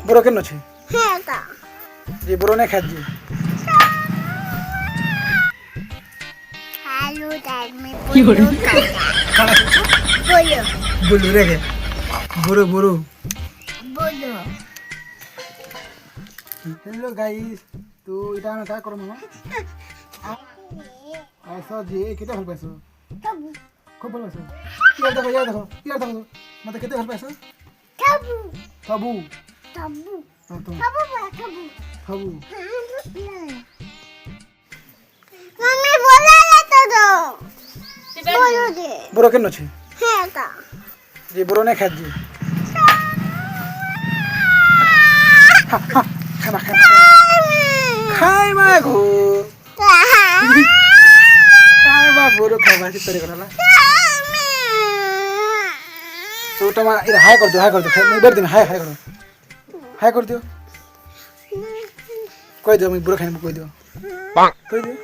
বুড়ো কেন আছে হ্যাঁ তা যে বুড়ো না খাচ্ছে হ্যালো ড্যাড মে বলো খানা খাচ্ছ বলো বলু রেখে বুড়ো বুড়ো বলো हेलो गाइस तो इटा में क्या करो मामा ऐसा जी कितने भल पैसो तबू खूब भल पैसो यार देखो मतलब कितने भल पैसो तबू तबू तबू हाँ तो तबू बोला तबू तबू मम्मी बोला ले तो दो बोलो दे बुড়ো কেন আছে হ্যাঁ তা যে বুড়ো না খাচ্ছে খানা খানা খাই মা গো খাই মা বুড়ো খাবা চিত্তরে করালা তো তোমা এটা হাই कर दो मैं बैठ दिन हाय कर दियो कोई दो मैं बुढ़ो खाने कोई दियो कोई दियो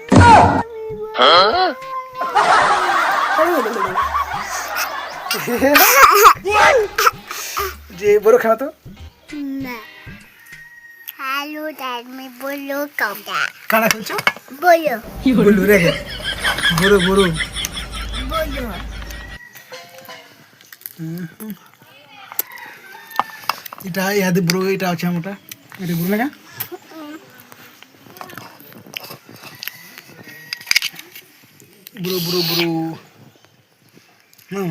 जे बुढ़ो खाना तो না হ্যালো ড্যাড মে বলো কমটা खाना खेलছো বলো বুলু রেখে বুড়ো বুড়ো বলো এটা ইয়াদে বুড়ো এটা আছে আমটা এটা বুড়ো লাগা বুড়ো বুড়ো বুড়ো মামা